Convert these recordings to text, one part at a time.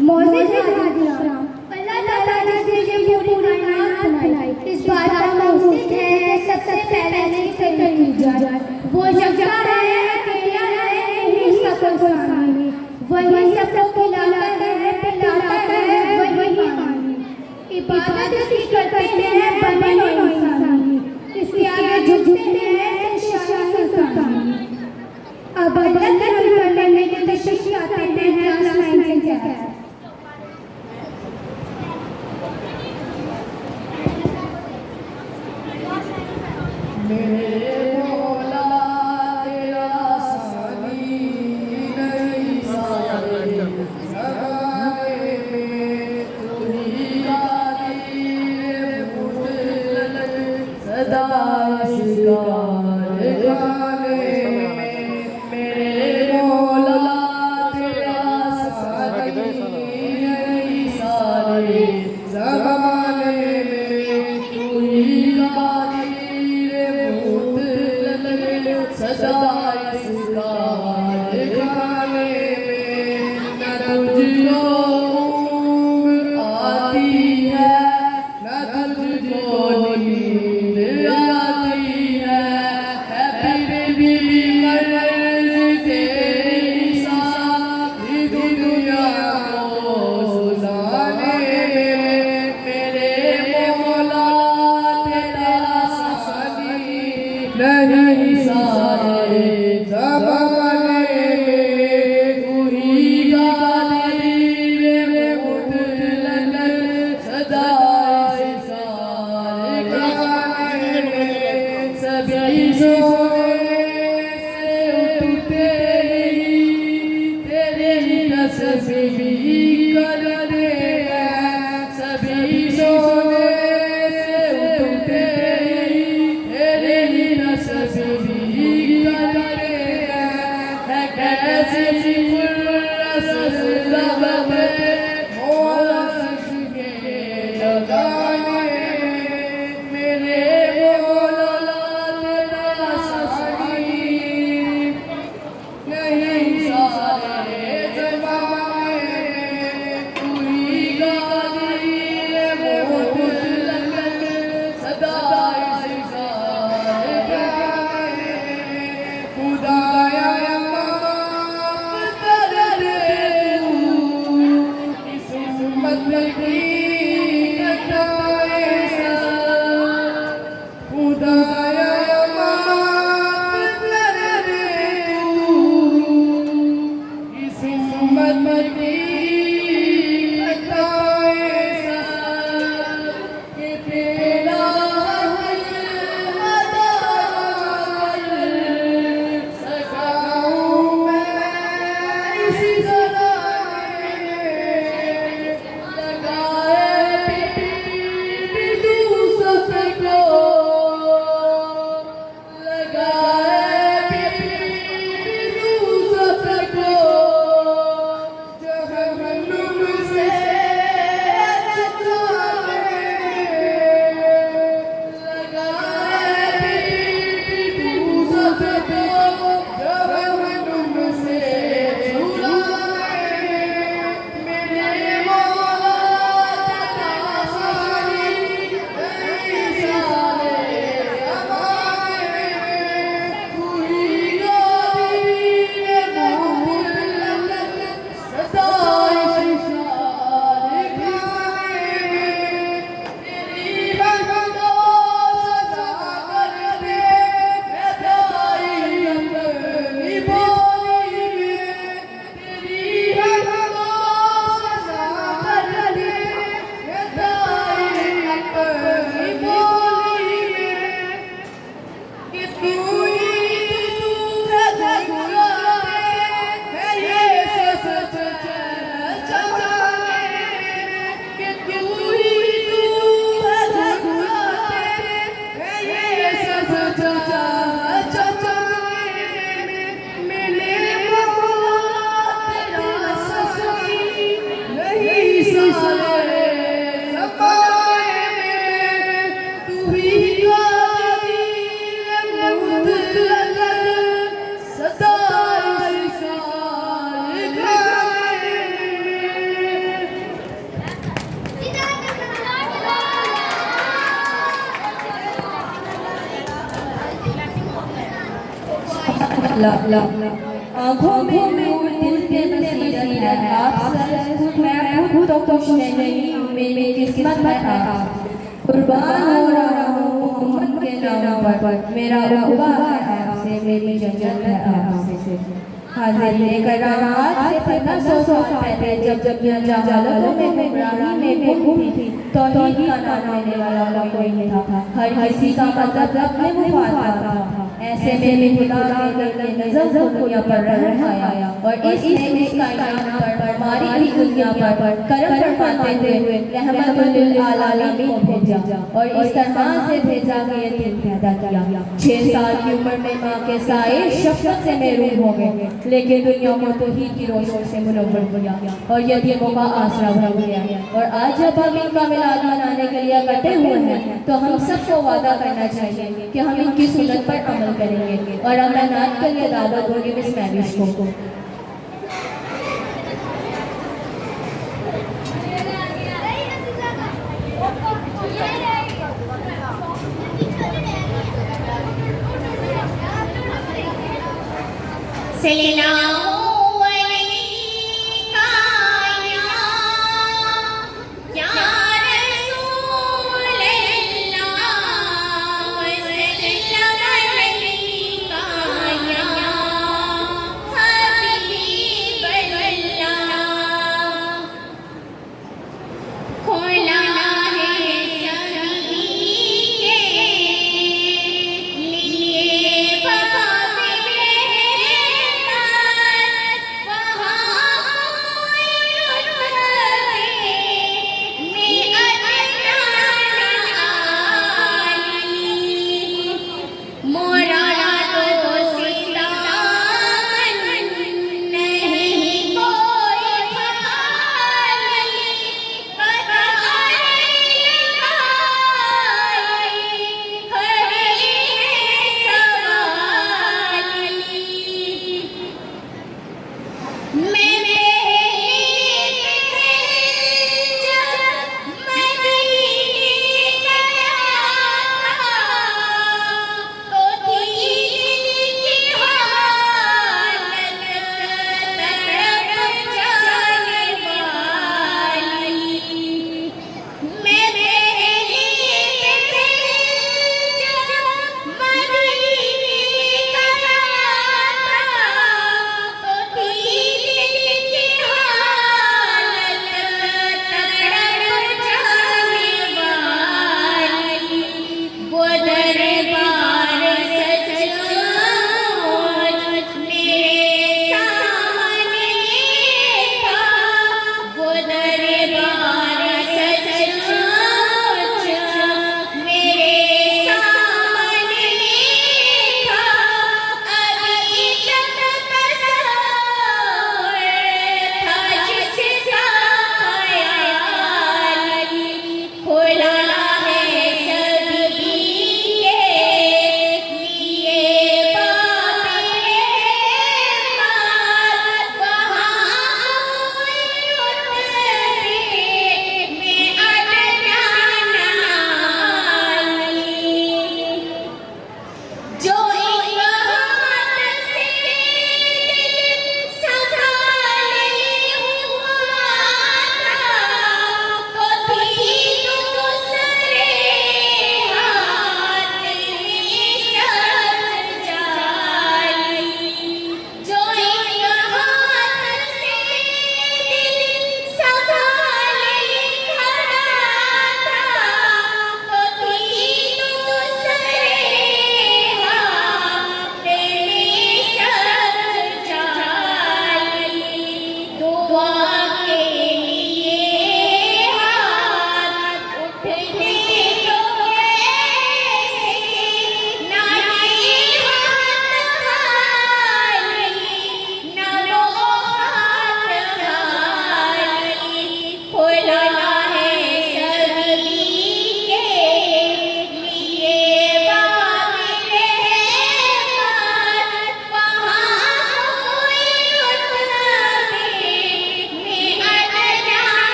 Moses इस्लाम अल्लाह ताला जिसने ये पूरी कायनात बनाई, इस बात का मौजूद है सबसे पहले जिक्र की जाए। वो यकता है, अकेला है, नहीं उसका कोई सानी, वही सबको खिलाता है, पिलाता है, वही पानी। इबादत इसकी करते हैं बने हुए इंसानी, इसके आगे झुकते हैं शान सुल्तानी। अब अल्लाह की हम करने के तशरीफ आते हैं क्लास 9 से क्या मेरे मौला तेरा सानी नहीं सारे ज़माने में, तू ही कादिर मुतलक सदा शिकार खाने में। मेरे मौला तेरा सानी नहीं सारे ज़माने में, तू ही सदा इसकार खाने में। न तुझको ऊँघ आती है, न तुझको नींद आती है, फिर भी मर्ज़ तेरी सारी दुनिया को सुलाने में। मेरे मौला तेरा सानी नहीं सारे ज़माने में, तू ही कादिर मुतलक सदा इस्सार खाने में। सभी सोए से उठते ही तेरी तस्बीह करते हैं, सभी सोए से उठते ही तेरी तस्बीह करते हैं। कैसी रसलत मौला के लगाने, मेरे मौला तेरा सानी नहीं सारे ज़माने में, तू ही कादिर मुतलक सदा इस्सार खाने में। खुदाया माफ़ कर दे तू इस उम्मत की खताएं सब, खुदाया माफ़ कर दे तू इस उम्मत की खताएं सब। कि तेरा हक अदा कर सका हूँ मैं इस ज़माने में, लगा आँखों में नूर दिल के बसीरत है आप सर मैं खुद तो खुश नहीं मेरी किस्मत है आप कुर्बान हो रहा हूँ मोहम्मद के नाम पर मेरा उक़बा है आपसे मेरी जन्नत है आपसे हाजिर लेकर आज से 1500 साल पहले जब यह जहालतों में गुमराही में गुम थी तौहीद का नाम लेने वाला कोई नहीं था हर किसी का मज़हब अपने मुफाद था ऐसे में भी खुदा के नज़र को दुनिया पर रहम आया और इसने इस कायनात पर हमारी इस दुनिया पर करम फरमाते हुए रहमतुल लिल आलमीन को भेजा और इस तरह से भेजा कि ये दिन पैदा किया 6 साल की उम्र में माँ के साए शफ़क़त से महरूम हो गए लेकिन दुनिया को तौहीद की रोशनी से मुनव्वर किया और यतीमों का आसरा बन गया और आज जब हम इनका मिलाद मनाने के लिए इकट्ठे हुए हैं तो हम सबको वादा करना चाहिए कि हम इनकी सुन्नत पर अमल करेंगे और अमानत के लिए दावत होगी इस महविश को सल्लल्लाहु अलैका या रसूल अल्लाह वसल्लम अलैका या हबीब अल्लाह खोला है सभी के लिए बाब रहमत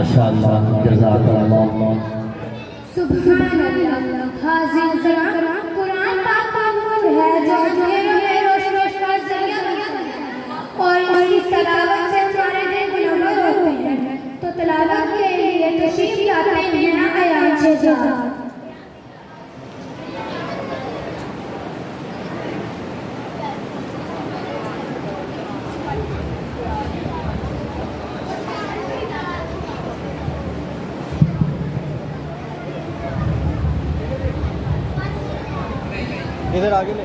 माशाअल्लाह, जज़ाकल्लाह। सुभान अल्लाह। हाज़िर क़ुरान कुरान पाक का नूर है जो अंधेरों में रोशनी का ज़रिया बनता है और इसकी तलावत से हमारे दिल मुनव्वर होते हैं। तो तलावत के लिए तशरीफ़ लाते हैं अयान शहजाद। इधर आगे ले।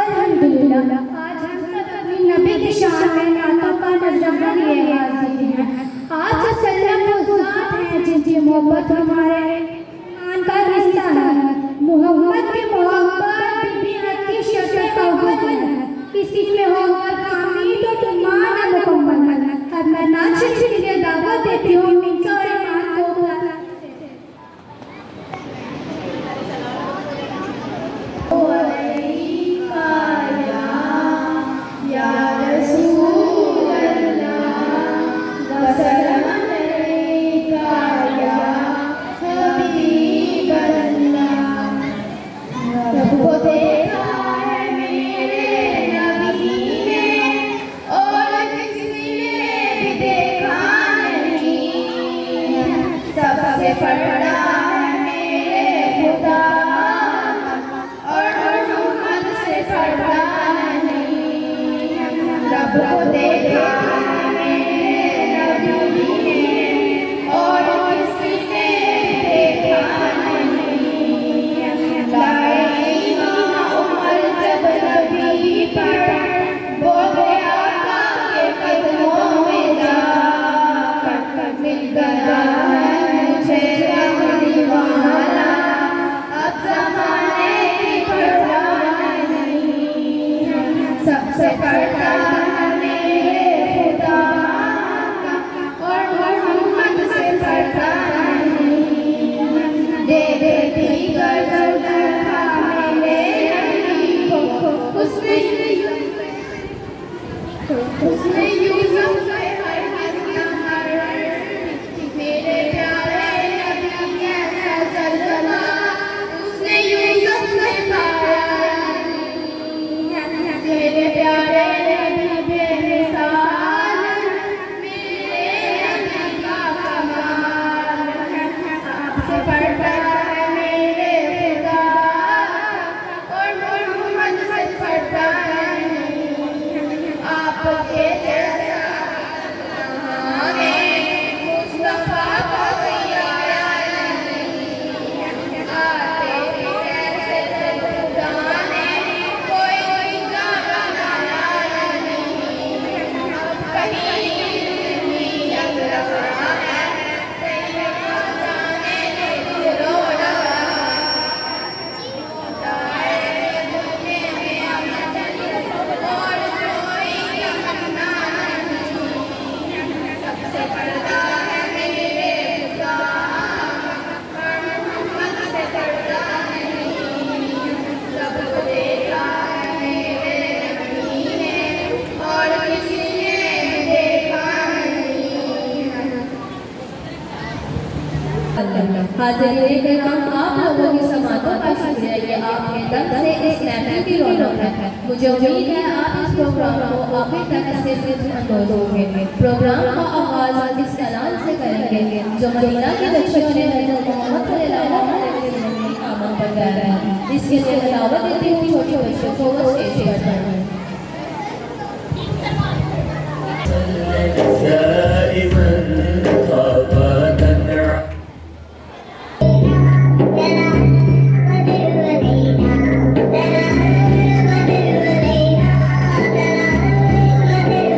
अल्हम्दुलिल्लाह। आज हम सब अपनी नबी की शान में नातों का नज़राना लिए हाजिर हैं। आप सल्लम वो ज़ात हैं जिनकी मोहब्बत हमारे ईमान का हिस्सा है। मोहम्मद की मोहब्बत बीबी की शर्त अव्वल है। किसी में हो और कामी तो ईमान मुकम्मल है। अब मैं नाच के लिए दावत देती हूँ मिनसा और ईमान को हाज़िरीन किराम, आप लोगों की समातों का शुक्रिया कि आपके दम से इस महफिल की रौनक है। मुझे उम्मीद है आप इस प्रोग्राम को आखिर तक से लुत्फ़अंदोज़ होंगे। प्रोग्राम का आगाज़ इस कलाम से करेंगे जो मदीना की बच्चियों ने हज़रत मोहम्मद सल्लल्लाहु अलैहि वसल्लम की आमद पर गाया है। इसके लिए तिलावत देती हूँ छोटे बच्चों को वो स्टेज पर। Thank you.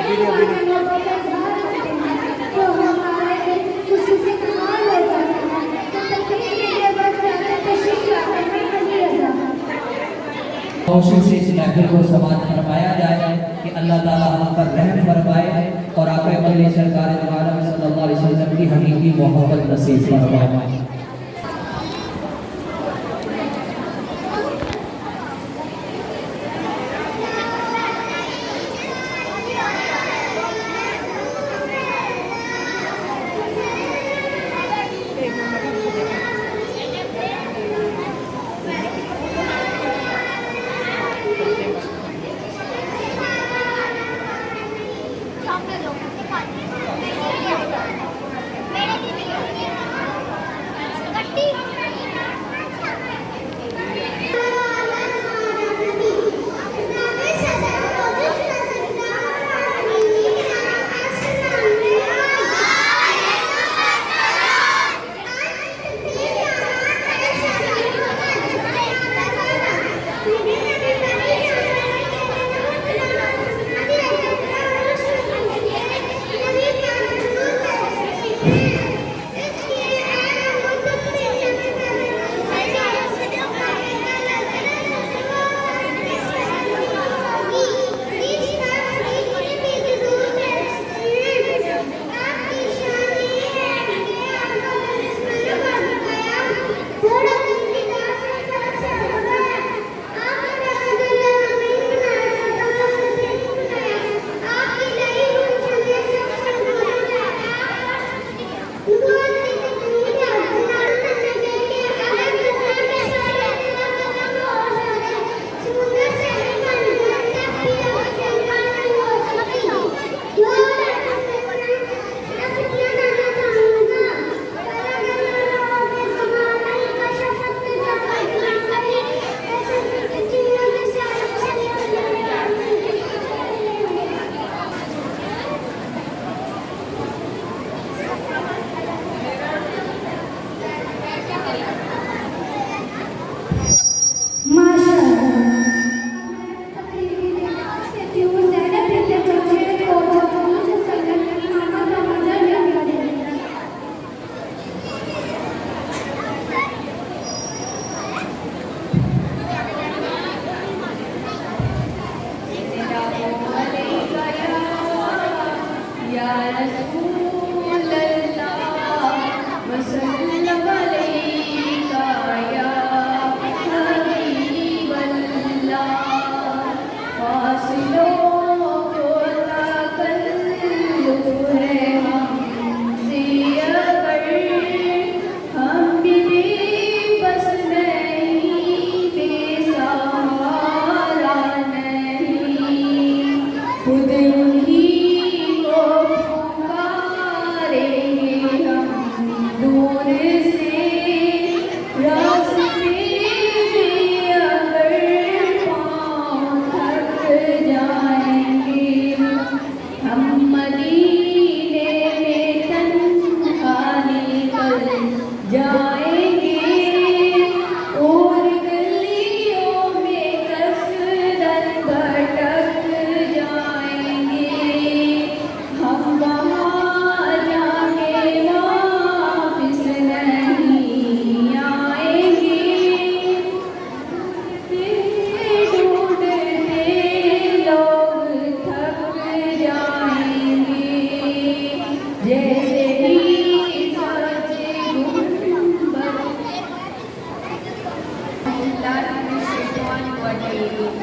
तो हमारे खुशी से कमाल हो जाता है। तो तकलीफ के वक्त तशरीफ लाते हैं अली रज़ा। कोशिश से इस महफिल को समाप्त फरमाया जाए कि अल्लाह ताला हम पर रहम फरमाए और आका मदनी सरकार दो आलम सल्लल्लाहु अलैहि वसल्लम की हकीकी मोहब्बत नसीब फरमाए।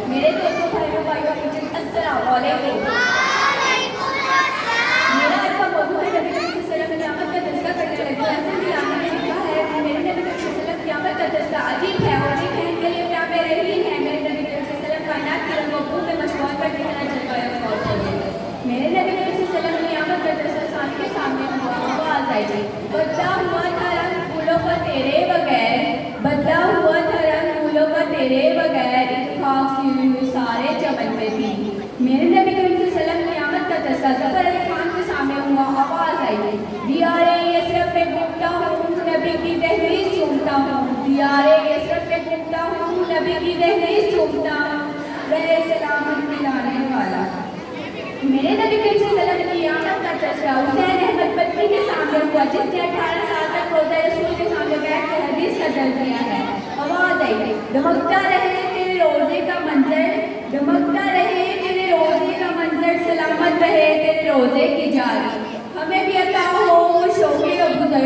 मेरे दोस्तों भाइयों अस्सलाम वालेकुम। मेरा आज का मौजूद है नबी करीम सल्लल्लाहु अलैहि वसल्लम का तज़किरा करने लगा। ऐसे भी आने में लिखा है मेरे नबी करीम सल्लल्लाहु अलैहि वसल्लम क़यामत का तज़किरा अजीब है और ये कहने के लिए क्या मेरे ही है। मेरे नबी करीम सल्लल्लाहु अलैहि वसल्लम कायनात के रंगों में मशहूर करने का जलवाया फौज है। मेरे नबी करीम सल्लल्लाहु अलैहि वसल्लम क़यामत का तज़किरा के सामने हुआ आवाज़ आई, बदला हुआ था रंग फूलों का तेरे बगैर, बदला हुआ था रंग फूलों का तेरे बगैर, इत्तेफाक सी हुई सारे चमन में थी। मेरे नबी करीम सल्लल्लाहु अलैहि वसल्लम क़यामत का तज़किरा ज़फ़र अली खान के सामने हुआ आवाज़ आई, दियारे यसरफ़ पे घूमता हूँ नबी की दहलीज़ चूमता हूँ, दियारे यसरफ़ पे घूमता हूँ नबी की दहलीज़ चूमता हूँ, वह सलामत मिलाने वाला। मेरे नबी करीम सल्लल्लाहु अलैहि वसल्लम की आमद का चर्चा हुसैन अहमद बद्री के सामने हुआ, जिसने 18 साल तक रोज़ा रसूल के सामने बैठ कर हदीस का दर्ज किया है। आवाज़ आई, दमकता रहे तेरे रोज़े का मंजर, दमकता रहे तेरे रोज़े का मंजर, सलामत रहे तेरे रोज़े की जारी। हमें भी अता हो वो शौक़े अबूज़र,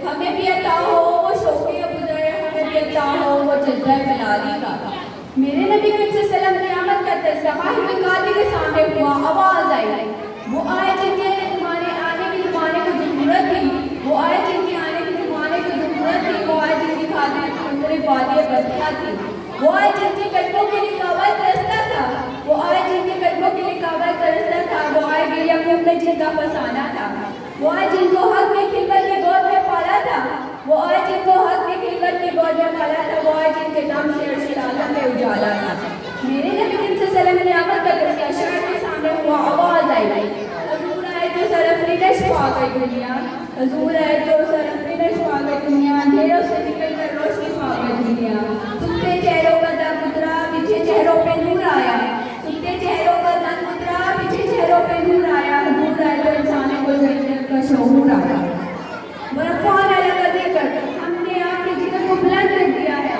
हमें भी अता हो वो शौक़े अबूज़र, हमें भी अता हो वो जज्बा बिलाली का। मेरे नबी करीम सल्लल्लाहु अलैहि वसल्लम की आमद का तज़किरा माहिर कादी के सामने हुआ। आवाज़ आई, वो आए जिनके आने की ज़माने को ज़रूरत थी, वो आए जिनके आने की ज़माने को ज़रूरत थी, वो आए जिनकी खातिर अंदर वादी बदला थी, वो आए जिनके कदमों के लिए काबा तरसता था, वो आए जिनके कदमों के लिए काबा तरसता था, वो आए गिरिया में जिनका फसाना था, वो आए जिनको हक में खिलवत के गोद में पाला था, वो आए जिनको हक में खिलवत के गोद में पाला था, वो आए जिनके नाम शेर शिराला में उजाला था। मेरे नबी करीम सल्लल्लाहु अलैहि वसल्लम की आमद का तज़किरा शहर के सामने हुआ। आवाज़ आई, हजूर आए तो सरफरीश पा गई दुनिया, हजूर आए तो सरफरीश पा गई दुनिया, अंधेरों से निकल कर रोशनी पा गई दुनिया। सुनते चेहरों का दम उतरा, पीछे चेहरों पे नूर आया, सुनते चेहरों का दम उतरा, पीछे चेहरों पे नूर आया। हजूर आए तो इंसानों को जन्नत का शऊर आया। बरफ़ान अलग देकर हमने आपके जिक्र को बुलंद कर दिया है।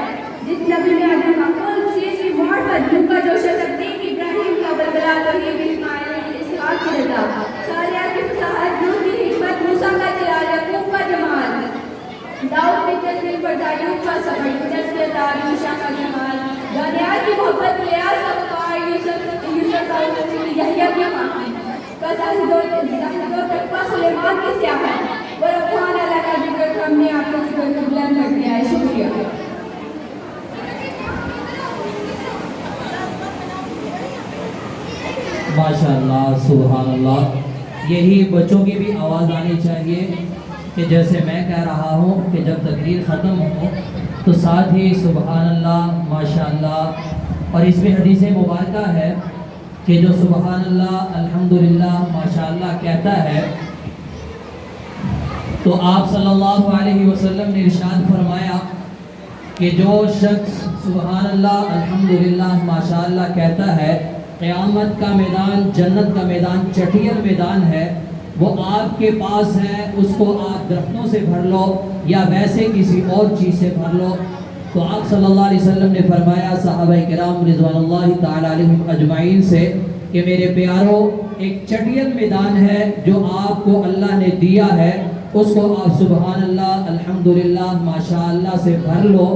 जिस नबी ने आदम का कुल चीज़ की मार्फत झुका जो शतब्दीन इब्राहिम का बलबला तौहीद इस्माइल इसहाक की रज़ा, सारिया की फसाहत, नूह की हिकमत, मूसा का जलाल, याकूब का जमाल, दाऊद की तस्वीर पर दायूद का सब्र, जज़्बे तारीख़ मूसा का जमाल, दानियाल की मोहब्बत, इलियास का वक़ार, यूसुफ का हुस्न, यहया की माफ़ी, सुलेमान की सियाहत। बरफ़ान अल्लाह का जिक्र हमने आपके जिक्र को बुलंद कर दिया है। शुक्रिया। माशाअल्लाह, सुभान अल्लाह। यही बच्चों की भी आवाज़ आनी चाहिए कि जैसे मैं कह रहा हूँ कि जब तकरीर ख़त्म हो तो साथ ही सुभान अल्लाह, माशाअल्लाह। और इसमें हदीस मुबारका है कि जो सुभान अल्लाह, अल्हम्दुलिल्लाह, माशाअल्लाह कहता है तो आप सल्लल्लाहु अलैहि वसल्लम ने इरशाद फरमाया कि जो शख्स सुभान अल्लाह, अल्हम्दुलिल्लाह, माशाअल्लाह कहता है, क़यामत का मैदान, जन्नत का मैदान चटियल मैदान है, वो आपके पास है, उसको आप दरख्तों से भर लो या वैसे किसी और चीज़ से भर लो। तो आप सल्लल्लाहु अलैहि वसल्लम ने फरमाया सहाबा किराम रिज़वानुल्लाहि ताला अलैहिम अजमाइन से कि मेरे प्यारो, एक चटियल मैदान है जो आपको अल्लाह ने दिया है, उसको आप सुभान अल्लाह, अल्हम्दुलिल्लाह, माशाअल्लाह से भर लो।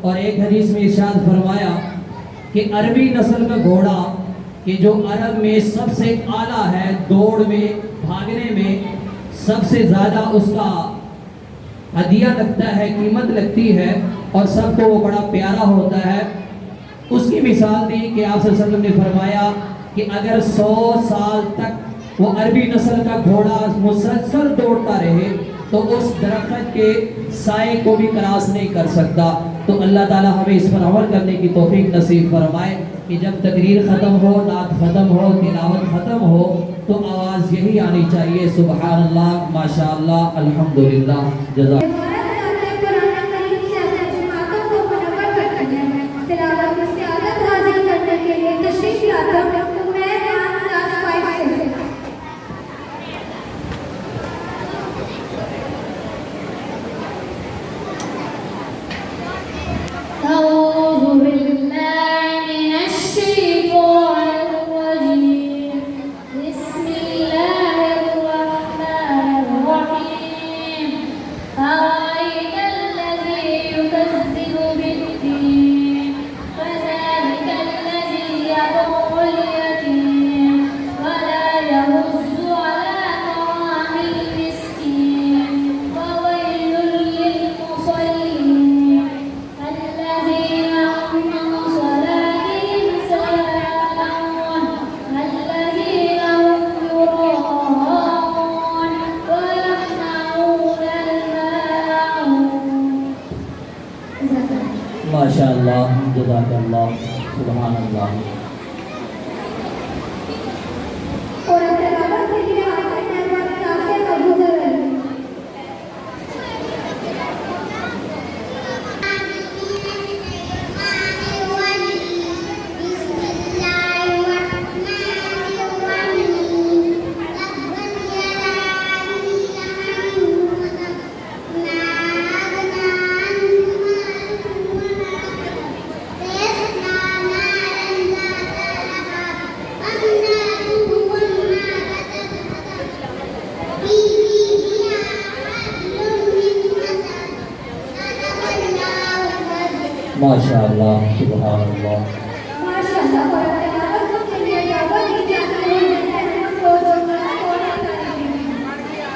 और एक हदीस में इरशाद फरमाया कि अरबी नस्ल का घोड़ा कि जो अरब में सबसे आला है, दौड़ में, भागने में सबसे ज़्यादा उसका हदिया लगता है, कीमत लगती है और सबको वो बड़ा प्यारा होता है, उसकी मिसाल दी कि आप सल्लल्लाहु अलैहि वसल्लम ने फरमाया कि अगर 100 साल तक वो अरबी नस्ल का घोड़ा मुसलसल दौड़ता रहे तो उस दरख्त के साए को भी क्रॉस नहीं कर सकता। तो अल्लाह ताला हमें इस पर अमल करने की तौफीक नसीब फरमाए कि जब तकरीर ख़त्म हो, नात ख़त्म हो, तिलावत ख़त्म हो तो आवाज़ यही आनी चाहिए, सुभान अल्लाह, माशाअल्लाह, अल्हम्दुलिल्लाह। जज़ा माशाअल्लाह, जज़ाकल्लाह, सुभान अल्लाह। और तिलावत के लिए आते हैं काफिर अबूज़र। बिस्मिल्लाहिर्रहमानिर्रहीम। माशाअल्लाह सुभान अल्लाह। माशाअल्लाह कुरान तिलावत के लिए दावत दी जाती है हम रोजाना कुरान पढ़ते हैं।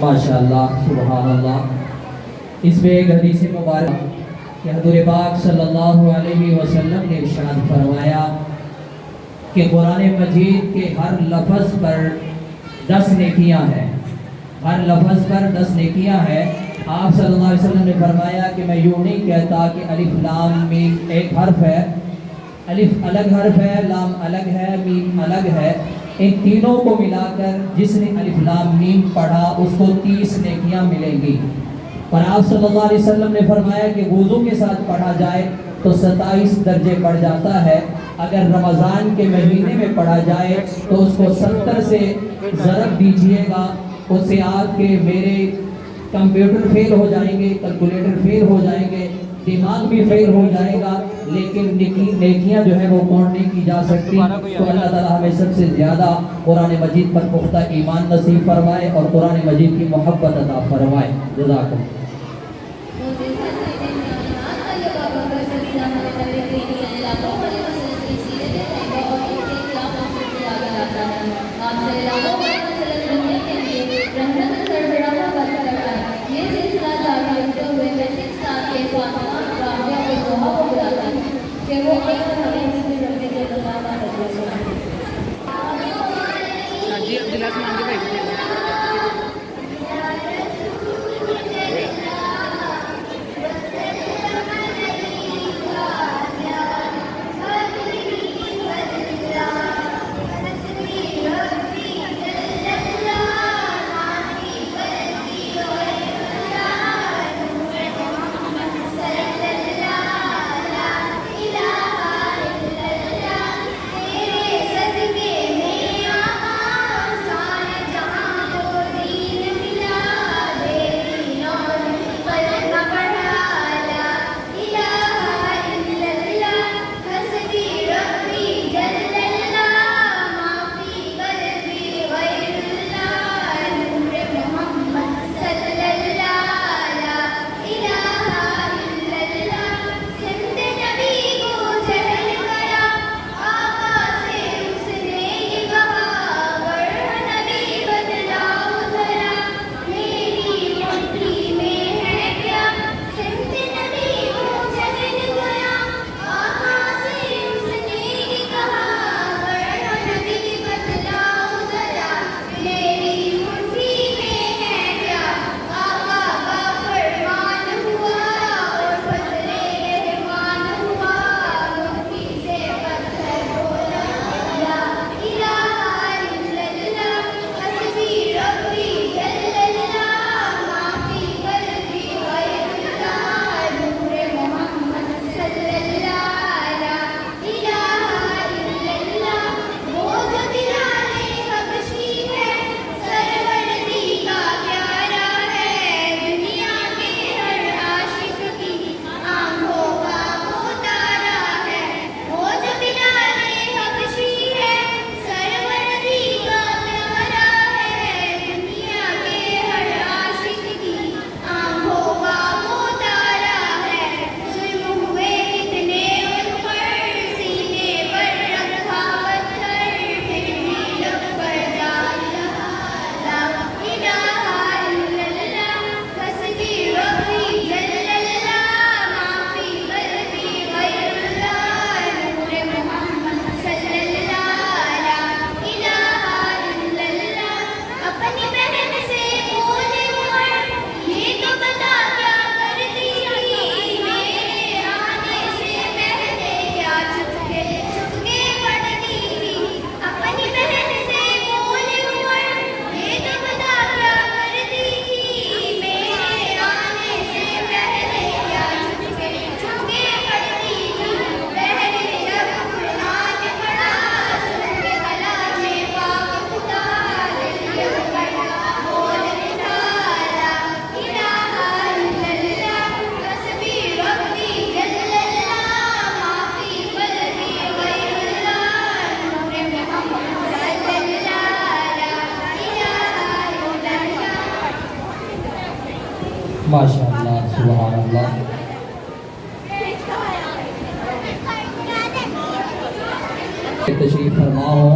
माशाअल्लाह सुभान अल्लाह। इसमें एक हदीस मुबारक कि हज़ूर पाक सल्लल्लाहु अलैहि वसल्लम ने इरशाद फरमाया कि कुरान मजीद के हर लफ्ज़ पर 10 नेकियां हैं, हर लफ्ज़ पर 10 नेकियां हैं। आप सल्लल्लाहु अलैहि वसल्लम ने फरमाया कि मैं यूँ नहीं कहता कि अलिफ लाम मीम एक हर्फ है, अलिफ अलग हर्फ है, लाम अलग है, मीम अलग है। इन तीनों को मिलाकर जिसने अलिफ लाम मीम पढ़ा उसको 30 नेकियां मिलेंगी। और आप सल्लल्लाहु अलैहि वसल्लम ने फरमाया कि वुज़ू के साथ पढ़ा जाए तो 27 दर्जे बढ़ जाता है। अगर रमज़ान के महीने में पढ़ा जाए तो उसको 70 से ज़रब दीजिएगा, उससे आपके मेरे कंप्यूटर फेल हो जाएंगे, कैलकुलेटर फेल हो जाएंगे, दिमाग भी फेल हो जाएगा, लेकिन नेकियां जो है वो काउंट नहीं की जा सकती। तो अल्लाह ताला हमें सबसे ज़्यादा कुरान मजीद पर पुख्ता ईमान नसीब फरमाए और कुरान मजीद की मोहब्बत अता फरमाए। जज़ाकल्लाह। गिलास मांगे भाई माशाअल्लाह सुभान अल्लाह। तशरीफ फरमा हो।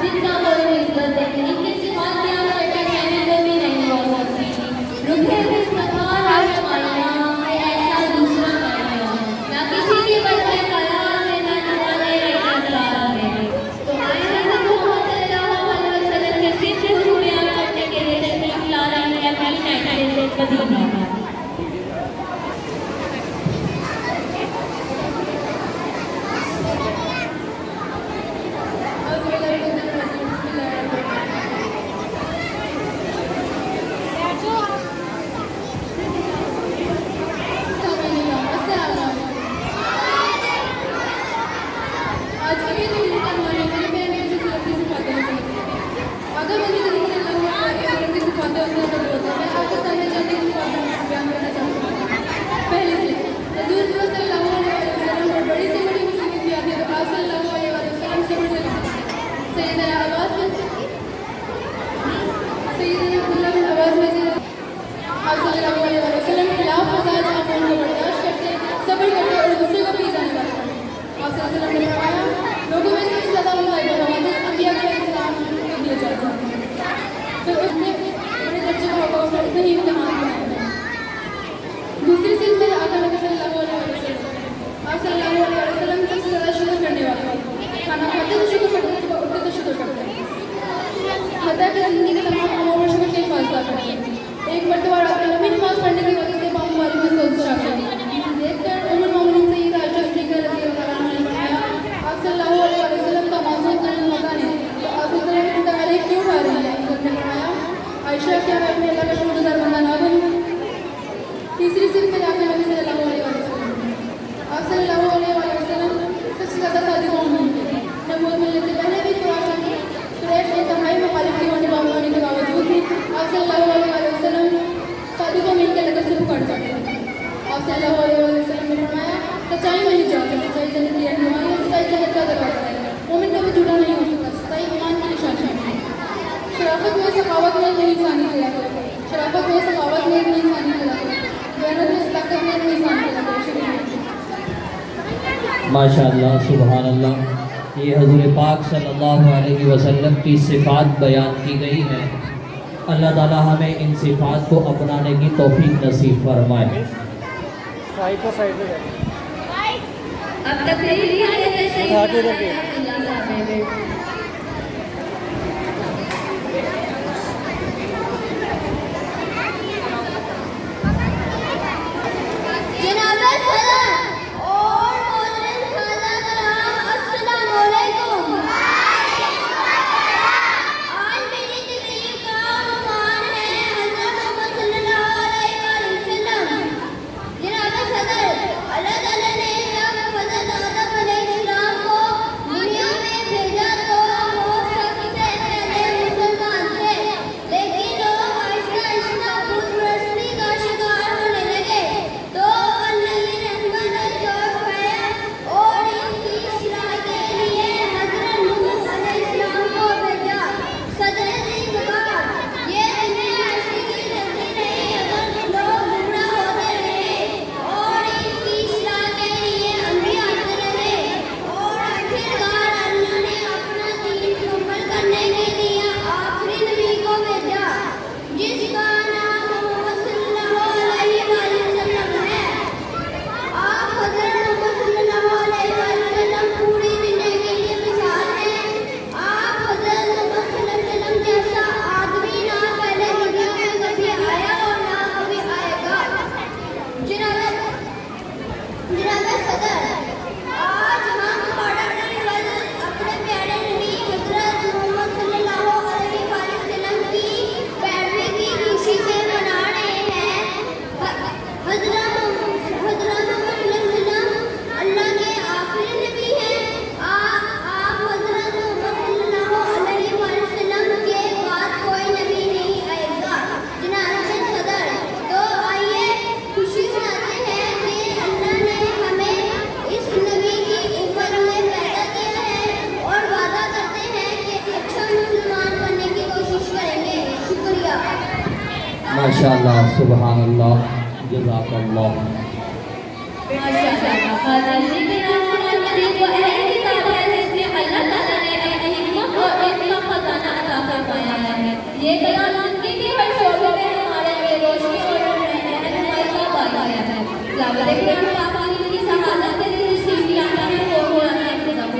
जितना कोई निस्बत देखे इनकी सिफात की आप बेटा कहने को भी नहीं हो सकती। रुखे मुस्तफा राजमाया है ऐसा दूसरा माया, ना किसी के बदले करार में ना तुम्हारे इंतजार में। तो आए हज़रत मोहम्मद सल्लल्लाहु अलैहि वसल्लम के सिर्फ हुजूर बयान करने के लिए तशरीफ ला रहे हैं अपनी नाइट से मदीना। दूसरी चीज मेरे आका नबी सल्लल्लाहु अलैहि वसल्लम, आप सल्लल्लाहु अलैहि वसल्लम सबसे ज़्यादा शुक्र करने वाले हैं। खाना खाते तो शुक्र करते, सुबह उठते तो शुक्र करते हैं। पता है कि ज़िंदगी के तमाम कामों में शुक्र के फासला करते हैं। एक मरतबा रात में लंबी नमाज पढ़ने की वजह से पाँव वाली में सोच शामिल देखकर उम्मुल मोमिनीन सय्यदा आयशा सिद्दीक़ा रज़ियल्लाहु अन्हा ने बताया, आप सल्लल्लाहु अलैहि वसल्लम का मौसम करने मौका नहीं तो आप इस तरह की तकलीफ क्यों खा रही हैं? उन्होंने बताया, आयशा क्या मैं अपने अल्लाह का शुक्रगुज़ार बंदा ना बनूं? तीसरी सिर्फ मेरे आका नबी सल्लल्लाहु अलैहि वसल्लम, आप सल्लल्लाहु अलैहि वसल्लम सबसे ज़्यादा सादिक मोमिन थे। नबूवत मिलने से पहले भी कुरैश इंतहाई मुखालिफ दीवानी बाबू होने के बावजूद भी आप सल्लल्लाहु अलैहि वसल्लम सादिक मोमिन के लक़ब से पुकार जाते हैं। आप सल्लल्लाहु अलैहि वसल्लम ने फरमाया, सच्चाई में ही जाकर सच्चाई जन्नत की रहनुमाई है, सच्चाई जन्नत का दरवाज़ा है। मोमिन कभी झूठा नहीं हो सकता, सच्चाई ईमान की निशानी है। शराफत में सखावत में नहीं इंसानी मिला करो, शराफत में सखावत में नहीं इंसानी मिला करो, गैरत में ताकत में नहीं इंसानी मिला करो। माशाअल्लाह सुभान अल्लाह। ये हज़ूर पाक सल्लल्लाहु अलैहि वसल्लम की सिफ़ात बयान की गई है। अल्लाह ताला हमें इन सिफ़ात को अपनाने की तौफीक नसीब फरमाए। अब तकरीर के लिए तशरीफ ला रहे हैं अब्दुल्ला साहब। जनाब सलाम और मोहतरम खाला कराम, अस्सलाम वालेकुम। आज मेरी तकरीर का उन्वान है हज़रत मोहम्मद सल्लल्लाहु अलैहि वसल्लम। जनाब सदर, अल्लाह ताला ने जब हज़रत आदम अलैहिस्सलाम को दुनिया में भेजा तो माशाअल्लाह सुभान अल्लाह जज़ाकल्लाह। ये कलाम जिंदगी के हर शोबे में हमारे लिए रोशनी और रहनुमाई का बायस है। लावत कुरान पाक की शहादत के लिए तशरीफ लाता है वो कुरान से खुदा को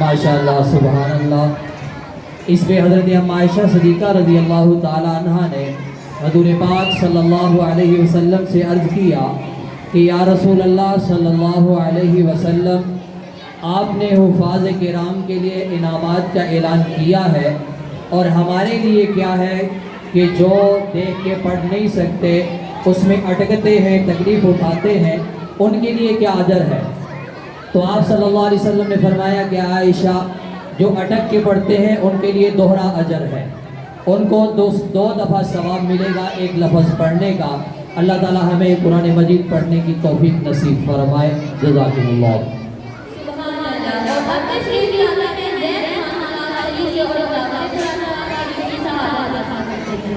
माशाअल्लाह सुभान अल्लाह। इसमें हज़रत अम्मा आयशा सदीक़ा रज़ी अल्लाह ताला अन्हा ने हज़ूर पाक सल्लल्लाहु अलैहि वसल्लम से अर्ज़ किया कि या रसूल अल्लाह सल्लल्लाहु अलैहि वसल्लम, आपने हुफ़ाज़ किराम के लिए इनामात का ऐलान किया है और हमारे लिए क्या है कि जो देख के पढ़ नहीं सकते, उसमें अटकते हैं, तकलीफ़ उठाते हैं, उनके लिए क्या अजर है? तो आप सल्लल्लाहु अलैहि वसल्लम ने फरमाया कि आयशा, जो अटक के पढ़ते हैं उनके लिए दोहरा अजर है, उनको दो दफ़ा सवाब मिलेगा एक लफ्ज़ पढ़ने का। अल्लाह ताला हमें कुरान मजीद पढ़ने की तौफीक नसीब फरमाए। जज़ाकुमुल्लाह। सुभान अल्लाह। और अब तशरीफ लाता है ज़ैन महमूद अली से और लावत कुरान की शहादत अता करते हैं।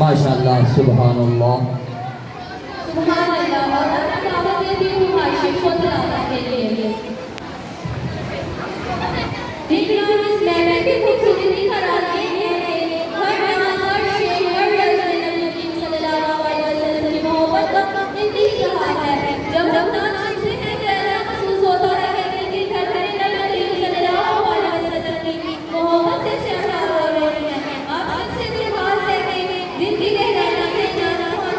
माशाअल्लाह सुभान अल्लाह। सुभान अल्लाह। और अब दावत देती हूँ हाशिम को तिलावत के लिए। जितना इस महफिल की खूबसूरती का राज ये है कि हर जहाँ हर शेर हर लफ्ज़ में नबी करीम सल्लल्लाहु अलैहि वसल्लम की मोहब्बत का इंतज़ार रहा है। जब रमज़ान सुनते हैं तो ऐसा महसूस होता है कि दिल धड़कने नबी करीम सल्लल्लाहु अलैहि वसल्लम की मोहब्बत से शर्मा हो रही है। आप सबसे दरख्वास्त है कि दिन की गहराइयों से जाना और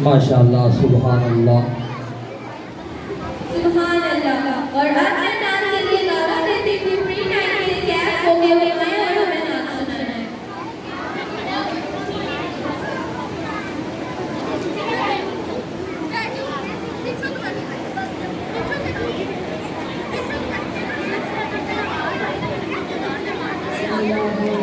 माशाअल्लाह, सुभान अल्लाह। सुभान अल्लाह। और अब मैं नाम के लिए दावत देती हूँ प्री नाइन से कैफ हो गए हुए हैं और हमें नाम सुनाना है। अल्लाह